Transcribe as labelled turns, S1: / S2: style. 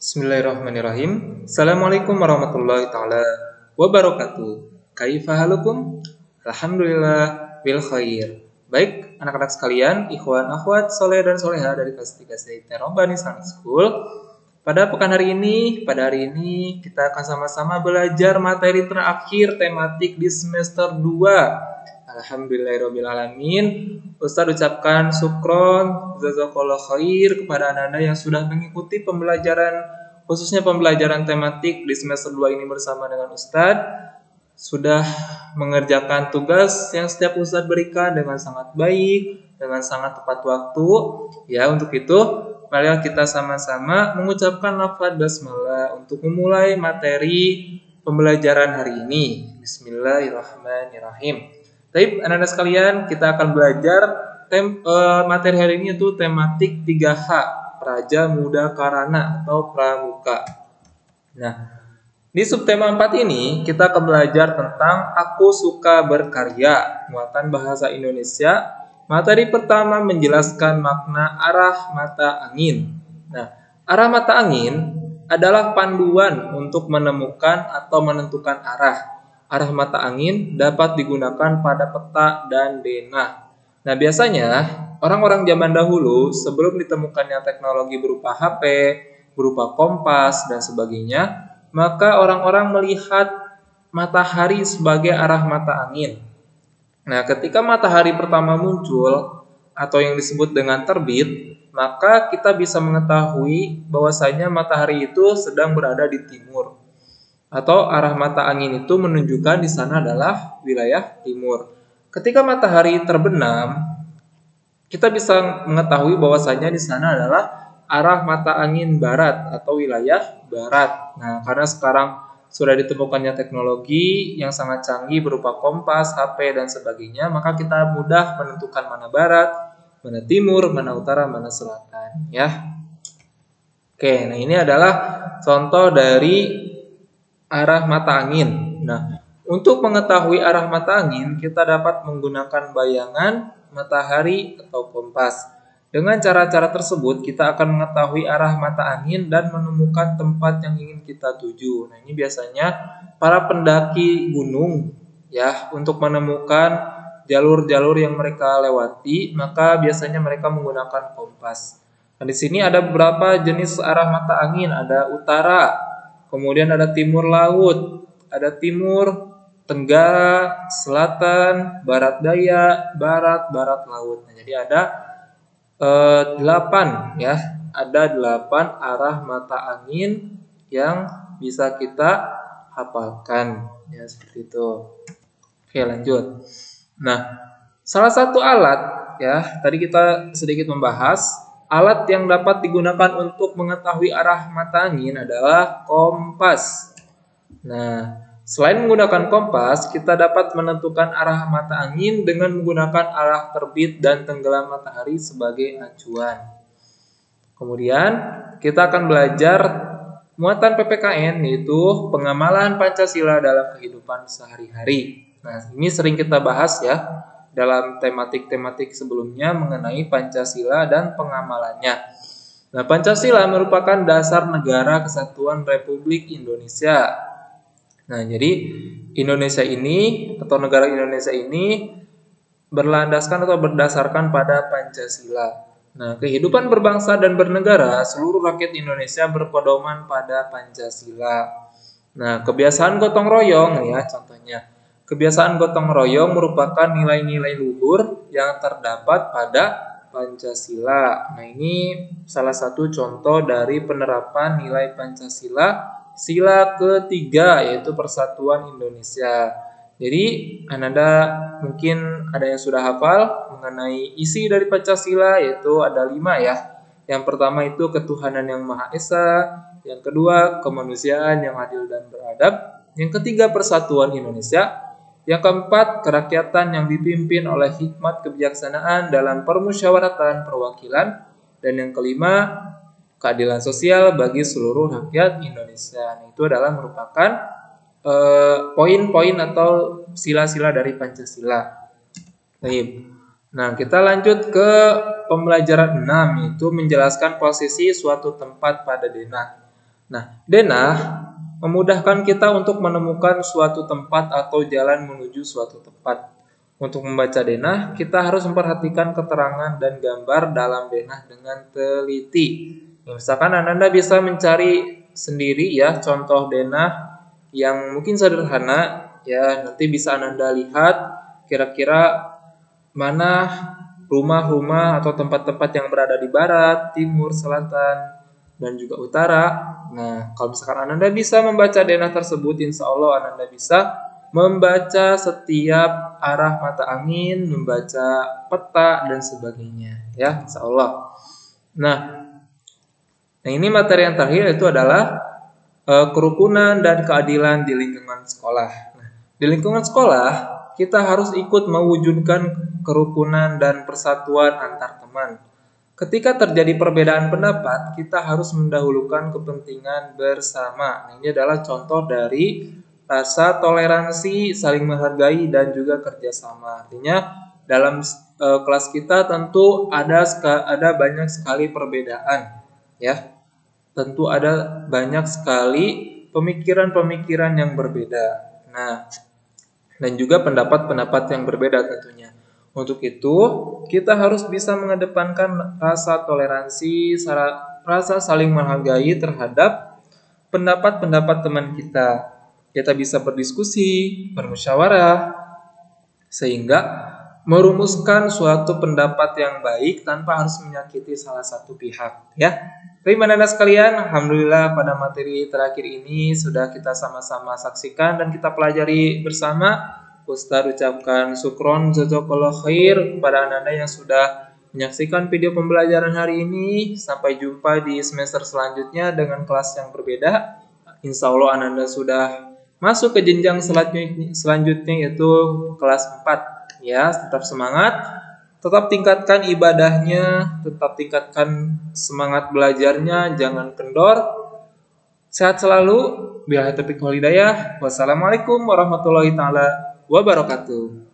S1: Bismillahirrahmanirrahim. Assalamualaikum warahmatullahi taala wabarakatuh. Kaifa halukum? Alhamdulillah bil khair. Baik, anak-anak sekalian, ikhwan akhwat soleh dan soleha dari kelas 3 Sayyid Robbani Islamic School. Pada hari ini kita akan sama-sama belajar materi terakhir tematik di semester 2. Alhamdulillahirrahmanirrahim. Ustaz ucapkan syukron, jazakallah khair kepada anda yang sudah mengikuti pembelajaran, khususnya pembelajaran tematik di semester 2 ini bersama dengan Ustaz. Sudah mengerjakan tugas yang setiap Ustaz berikan dengan sangat baik, dengan sangat tepat waktu. Ya, untuk itu, marilah kita sama-sama mengucapkan lafaz basmalah untuk memulai materi pembelajaran hari ini. Bismillahirrahmanirrahim. Baik, anak-anak sekalian, kita akan belajar materi hari ini itu tematik 3H, Praja Muda Karana atau Pramuka. Nah, di subtema 4 ini kita akan belajar tentang Aku Suka Berkarya, muatan bahasa Indonesia. Materi pertama menjelaskan makna arah mata angin. Nah, arah mata angin adalah panduan untuk menemukan atau menentukan arah. Arah mata angin dapat digunakan pada peta dan denah. Nah, biasanya orang-orang zaman dahulu sebelum ditemukannya teknologi berupa HP, berupa kompas, dan sebagainya, maka orang-orang melihat matahari sebagai arah mata angin. Nah, ketika matahari pertama muncul atau yang disebut dengan terbit, maka kita bisa mengetahui bahwasanya matahari itu sedang berada di timur. Atau arah mata angin itu menunjukkan di sana adalah wilayah timur. Ketika matahari terbenam, kita bisa mengetahui bahwasanya di sana adalah arah mata angin barat atau wilayah barat. Nah, karena sekarang sudah ditemukannya teknologi yang sangat canggih berupa kompas, HP, dan sebagainya, maka kita mudah menentukan mana barat, mana timur, mana utara, mana selatan. Ya. Oke, nah ini adalah contoh dari arah mata angin. Nah, untuk mengetahui arah mata angin, kita dapat menggunakan bayangan, matahari, atau kompas. Dengan cara-cara tersebut, kita akan mengetahui arah mata angin dan menemukan tempat yang ingin kita tuju. Nah, ini biasanya para pendaki gunung, ya, untuk menemukan jalur-jalur yang mereka lewati, maka biasanya mereka menggunakan kompas. Nah, di sini ada beberapa jenis arah mata angin, ada utara, kemudian ada timur laut, ada timur, tenggara, selatan, barat daya, barat laut. Nah, jadi ada 8 ya, ada 8 arah mata angin yang bisa kita hafalkan. Ya, seperti itu. Oke, lanjut. Nah, salah satu alat ya, tadi kita sedikit membahas alat yang dapat digunakan untuk mengetahui arah mata angin adalah kompas. Nah, selain menggunakan kompas, kita dapat menentukan arah mata angin dengan menggunakan arah terbit dan tenggelam matahari sebagai acuan. Kemudian, kita akan belajar muatan PPKN, yaitu pengamalan Pancasila dalam kehidupan sehari-hari. Nah, ini sering kita bahas ya dalam tematik-tematik sebelumnya mengenai Pancasila dan pengamalannya. Nah, Pancasila merupakan dasar negara kesatuan Republik Indonesia. Nah, jadi Indonesia ini atau negara Indonesia ini berlandaskan atau berdasarkan pada Pancasila. Nah, kehidupan berbangsa dan bernegara, seluruh rakyat Indonesia berpedoman pada Pancasila. Nah, kebiasaan gotong royong ya contohnya. Kebiasaan gotong royong merupakan nilai-nilai luhur yang terdapat pada Pancasila. Nah, ini salah satu contoh dari penerapan nilai Pancasila, sila ketiga yaitu Persatuan Indonesia. Jadi, Anda mungkin ada yang sudah hafal mengenai isi dari Pancasila, yaitu ada 5 ya. Yang pertama itu ketuhanan yang Maha Esa, yang kedua kemanusiaan yang adil dan beradab, yang ketiga persatuan Indonesia, yang keempat kerakyatan yang dipimpin oleh hikmat kebijaksanaan dalam permusyawaratan perwakilan, dan yang kelima keadilan sosial bagi seluruh rakyat Indonesia. Nah, itu adalah merupakan poin-poin atau sila-sila dari Pancasila. Baik. Nah, kita lanjut ke pembelajaran 6, yaitu menjelaskan posisi suatu tempat pada denah. Nah, denah memudahkan kita untuk menemukan suatu tempat atau jalan menuju suatu tempat. Untuk membaca denah, kita harus memperhatikan keterangan dan gambar dalam denah dengan teliti. Misalkan Anda bisa mencari sendiri ya contoh denah yang mungkin sederhana ya, nanti bisa Anda lihat kira-kira mana rumah-rumah atau tempat-tempat yang berada di barat, timur, selatan, dan juga utara. Nah, kalau misalkan Anda bisa membaca denah tersebut, insya Allah Anda bisa membaca setiap arah mata angin, membaca peta, dan sebagainya. Ya, insya Allah. Nah, ini materi yang terakhir itu adalah kerukunan dan keadilan di lingkungan sekolah. Nah, di lingkungan sekolah, kita harus ikut mewujudkan kerukunan dan persatuan antar teman. Ketika terjadi perbedaan pendapat, kita harus mendahulukan kepentingan bersama. Nah, ini adalah contoh dari rasa toleransi, saling menghargai, dan juga kerjasama. Artinya, dalam kelas kita tentu ada banyak sekali perbedaan, ya. Tentu ada banyak sekali pemikiran-pemikiran yang berbeda. Nah, dan juga pendapat-pendapat yang berbeda tentunya. Untuk itu, kita harus bisa mengedepankan rasa toleransi, rasa saling menghargai terhadap pendapat-pendapat teman kita. Kita bisa berdiskusi, bermusyawarah, sehingga merumuskan suatu pendapat yang baik tanpa harus menyakiti salah satu pihak, ya. Teman-teman sekalian, alhamdulillah pada materi terakhir ini sudah kita sama-sama saksikan dan kita pelajari bersama. Ustaz ucapkan syukron jazakallahu khair kepada Anda yang sudah menyaksikan video pembelajaran hari ini. Sampai jumpa di semester selanjutnya dengan kelas yang berbeda. Insya Allah Anda sudah masuk ke jenjang selanjutnya yaitu kelas 4. Ya, tetap semangat, tetap tingkatkan ibadahnya, tetap tingkatkan semangat belajarnya, jangan kendor. Sehat selalu. Billahi taufiq wal hidayah. Wassalamualaikum warahmatullahi taala wabarakatuh.